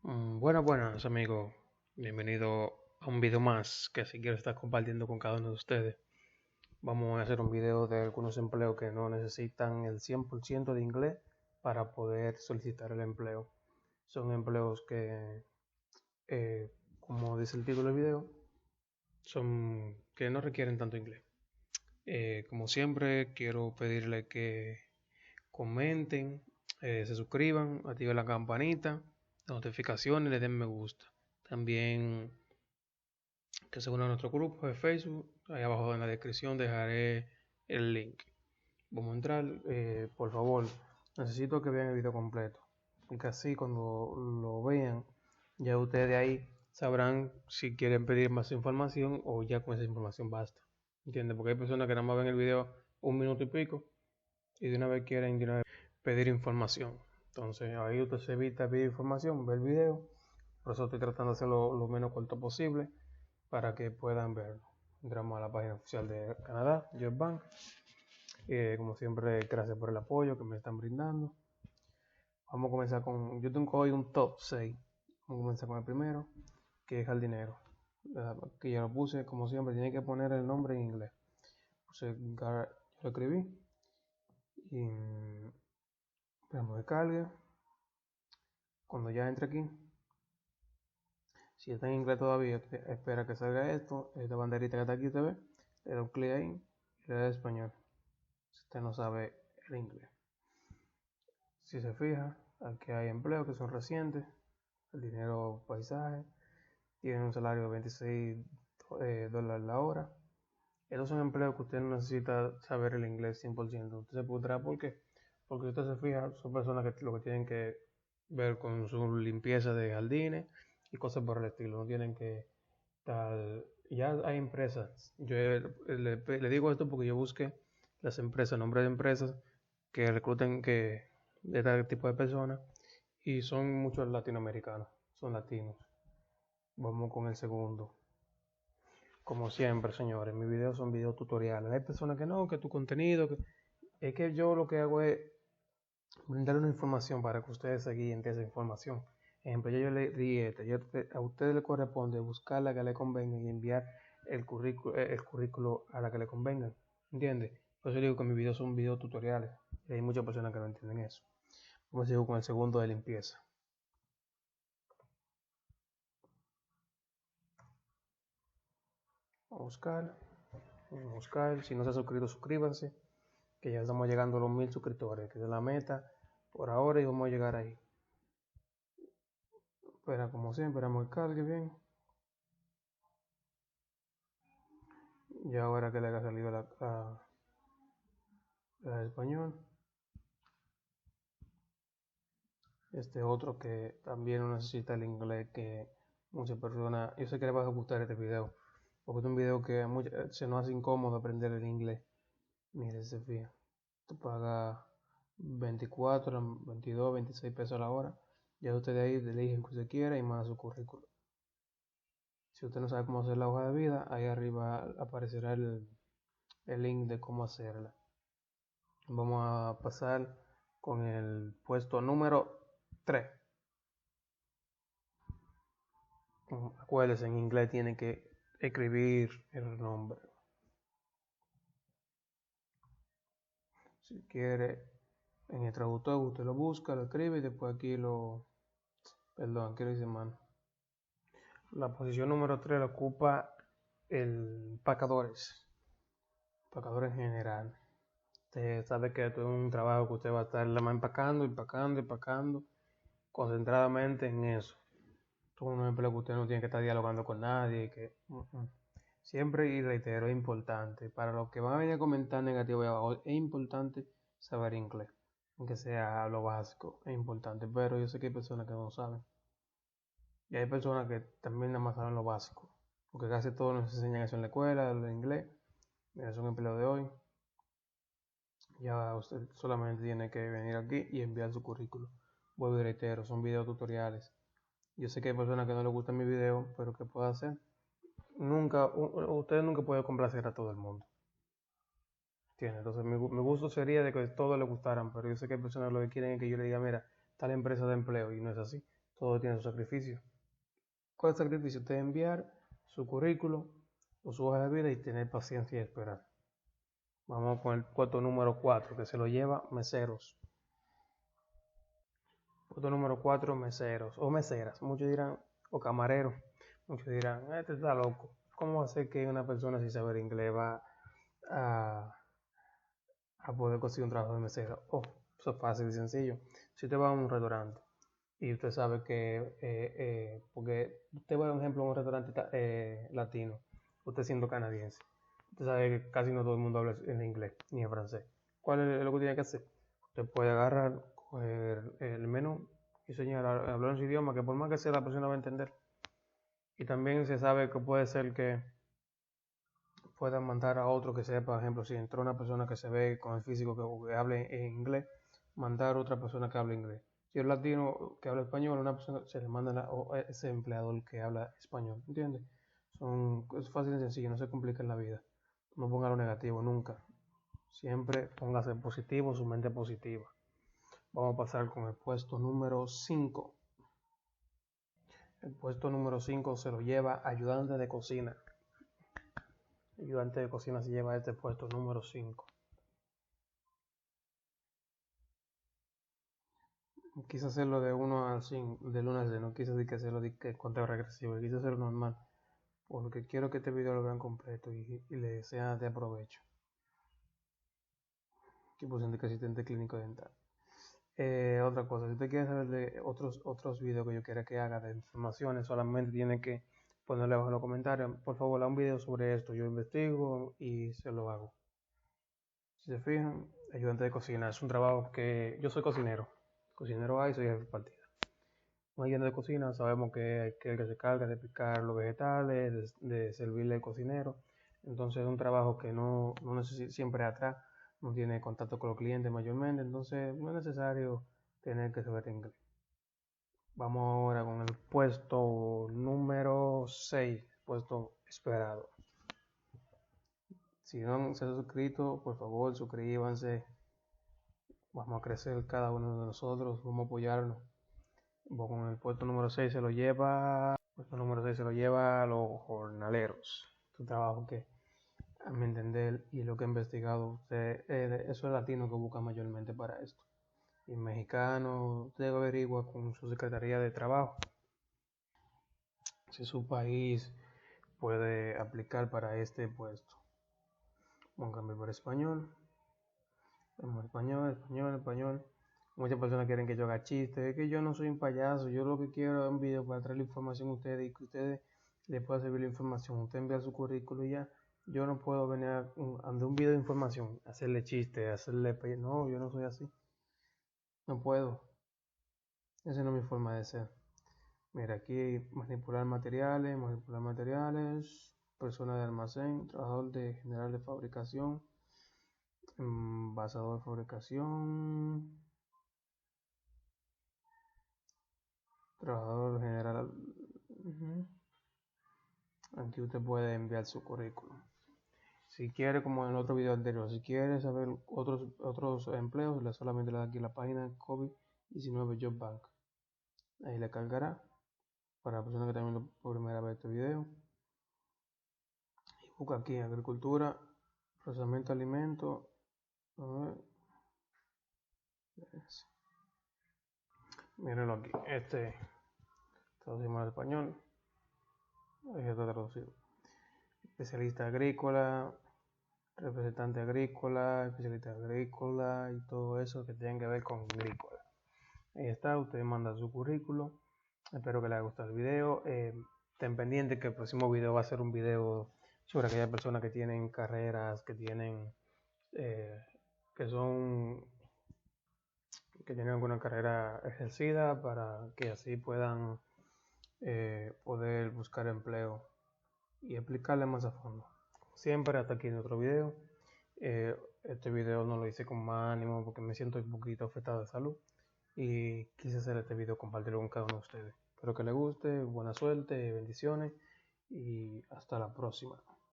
Buenas amigos, bienvenido a un video más que si quiero estar compartiendo con cada uno de ustedes. Vamos a hacer un video de algunos empleos que no necesitan el 100% de inglés para poder solicitar el empleo. Son empleos que, como dice el título del video, son que no requieren tanto inglés. Como siempre, quiero pedirle que comenten, se suscriban, activen la campanita, notificaciones, le den me gusta. También que se unan a nuestro grupo de Facebook. Ahí abajo en la descripción dejaré el link. Vamos a entrar. Por favor, necesito que vean el video completo, porque así cuando lo vean, ya ustedes de ahí sabrán si quieren pedir más información o ya con esa información basta. ¿Entiendes? Porque hay personas que nada más ven el video un minuto y pico y de una vez quieren de una vez pedir información. Entonces ahí usted se evita pedir información, ve el video. Por eso estoy tratando de hacerlo lo menos corto posible para que puedan verlo. Entramos a la página oficial de Canadá, JobBank. Como siempre, gracias por el apoyo que me están brindando. Vamos a comenzar con, yo tengo hoy un top 6. Vamos a comenzar con el primero, que es jardinero. Que ya lo puse, como siempre, tiene que poner el nombre en inglés. Puse yo lo escribí y esperamos que cargue. Cuando ya entre aquí, si está en inglés todavía, espera que salga esto, esta banderita que está aquí, usted ve, le da un clic ahí y le da español. Si usted no sabe el inglés. Si se fija, aquí hay empleos que son recientes, el dinero paisaje, tiene un salario de 26 dólares la hora. Estos son empleos que usted no necesita saber el inglés 100%. Usted se preguntará por qué. Porque si usted se fija, son personas que lo que tienen que ver con su limpieza de jardines y cosas por el estilo. No tienen que tal. Ya hay empresas. Yo le digo esto porque yo busqué las empresas, nombres de empresas que recluten de este tipo de personas y son muchos latinoamericanos, son latinos. Vamos con el segundo. Como siempre, señores, mis videos son videos tutoriales. Hay personas que no, que tu contenido, es que yo lo que hago es brindar una información para que ustedes se guíen de esa información. Ejemplo, yo le di a ustedes les corresponde buscar la que le convenga y enviar el currículo a la que le convenga. ¿Entiendes? Por eso digo que mis videos son videos tutoriales. Y hay muchas personas que no entienden eso. Vamos a seguir con el segundo de limpieza. Vamos a buscar. Si no se ha suscrito, suscríbanse. Que ya estamos llegando a los 1000 suscriptores, que es la meta por ahora y vamos a llegar ahí. Pero como siempre, esperamos que cargue bien. Y ahora que le haya salido la de español. Este otro que también no necesita el inglés, que muchas personas, yo sé que les va a gustar este video, porque es un video que se nos hace incómodo aprender el inglés. Mire, se fija, tú pagas 24, 22, 26 pesos a la hora, ya usted de ahí elige lo que usted quiera y manda su currículum. Si usted no sabe cómo hacer la hoja de vida, ahí arriba aparecerá el link de cómo hacerla. Vamos a pasar con el puesto número 3. Acuérdense, en inglés tiene que escribir el nombre. Si quiere, en el traductor usted lo busca, lo escribe y después aquí perdón, aquí lo dice mano. La posición número 3 la ocupa el empacadores en general. Usted sabe que esto es un trabajo que usted va a estar empacando, concentradamente en eso. Esto es un empleo que usted no tiene que estar dialogando con nadie, siempre, y reitero, es importante. Para los que van a venir a comentar negativo y abajo, es importante saber inglés. Aunque sea lo básico, es importante. Pero yo sé que hay personas que no saben. Y hay personas que también nada más saben lo básico. Porque casi todos nos enseñan eso en la escuela, el inglés. Mira, es un empleo de hoy. Ya usted solamente tiene que venir aquí y enviar su currículum. Vuelvo y reitero, son videos tutoriales. Yo sé que hay personas que no les gustan mi video, pero ¿qué puedo hacer? Usted nunca puede complacer a todo el mundo. ¿Entiendes? Entonces mi gusto sería de que todos le gustaran, pero yo sé que hay personas que lo que quieren es que yo le diga, mira, tal empresa de empleo, y no es así. todo tiene su sacrificio. ¿Cuál es el sacrificio? Usted enviar su currículo o su hoja de vida y tener paciencia y esperar. Vamos con el puesto número 4, que se lo lleva meseros. Puesto número 4, meseros o meseras. Muchos dirán, o camareros. Muchos dirán, este está loco. ¿Cómo va a ser que una persona sin saber inglés va a poder conseguir un trabajo de mesero? Oh, eso es fácil y sencillo. Si usted va a un restaurante y usted sabe que, porque usted va, por ejemplo, a un restaurante latino, usted siendo canadiense, usted sabe que casi no todo el mundo habla en inglés ni en francés. ¿Cuál es lo que tiene que hacer? Usted puede agarrar, coger el menú y señalar, hablar en su idioma, que por más que sea la persona va a entender. Y también se sabe que puede ser que puedan mandar a otro que sepa, por ejemplo, si entró una persona que se ve con el físico que hable en inglés, mandar a otra persona que hable inglés. Si es latino que habla español, una persona se le manda a ese empleador que habla español, ¿entiendes? Es fácil y sencillo, no se complica en la vida. No ponga lo negativo nunca. Siempre póngase positivo, su mente positiva. Vamos a pasar con el puesto número 5. El puesto número 5 se lo lleva ayudante de cocina. Ayudante de cocina se lleva este puesto número 5. Quise hacerlo de 1 al 5, del 1 al 6, no quise decir que hacerlo de conteo regresivo, quise hacerlo normal, porque quiero que este video lo vean completo y le sea de provecho. Equipo de asistente clínico dental. Otra cosa, si usted quiere saber de otros videos que yo quiera que haga de informaciones, solamente tiene que ponerle abajo en los comentarios. Por favor, haga un video sobre esto, yo investigo y se lo hago. Si se fijan, ayudante de cocina es un trabajo que yo soy cocinero hay, soy jefe de partida. Un ayudante de cocina sabemos que es el que se carga de picar los vegetales, de servirle al cocinero. Entonces es un trabajo que no necesita siempre atrás, no tiene contacto con los clientes mayormente, entonces no es necesario tener que saber inglés. Vamos ahora con el puesto número 6, puesto esperado. Si no se han suscrito, por favor suscríbanse. Vamos a crecer cada uno de nosotros, vamos a apoyarnos. Con el puesto número 6 se lo lleva. Puesto número 6 se lo lleva a los jornaleros. Es un trabajo que, a mi entender, y lo que he investigado, eso es latino que busca mayormente para esto. Y mexicano, usted averigua con su secretaría de trabajo si su país puede aplicar para este puesto. Vamos a cambiar para español. Español. Muchas personas quieren que yo haga chistes. Es que yo no soy un payaso. Yo lo que quiero es un video para traer la información a ustedes y que ustedes les pueda servir la información. Usted envía su currículo y ya. Yo no puedo venir a un video de información, hacerle chistes, hacerle... No, yo no soy así. No puedo. Esa no es mi forma de ser. Mira, aquí manipular materiales, persona de almacén, trabajador de general de fabricación, envasador de fabricación, trabajador general. Aquí usted puede enviar su currículum. Si quiere, como en el otro video anterior, si quiere saber otros empleos, solamente le da aquí la página COVID-19 Job Bank. Ahí le cargará para la persona que está viendo por primera vez este video. Y busca aquí agricultura, procesamiento de alimentos. A ver. Mírenlo aquí. Traducimos al español. Ahí está traducido. Especialista agrícola, representante agrícola, especialista agrícola y todo eso que tenga que ver con agrícola. Ahí está, usted manda su currículo. Espero que les haya gustado el video. Estén pendientes que el próximo video va a ser un video sobre aquellas personas que tienen carreras, que tienen que tienen alguna carrera ejercida para que así puedan poder buscar empleo y aplicarle más a fondo. Siempre hasta aquí en otro video. Este video no lo hice con más ánimo porque me siento un poquito afectado de salud y quise hacer este video, compartirlo con cada uno de ustedes. Espero que les guste, buena suerte, bendiciones y hasta la próxima.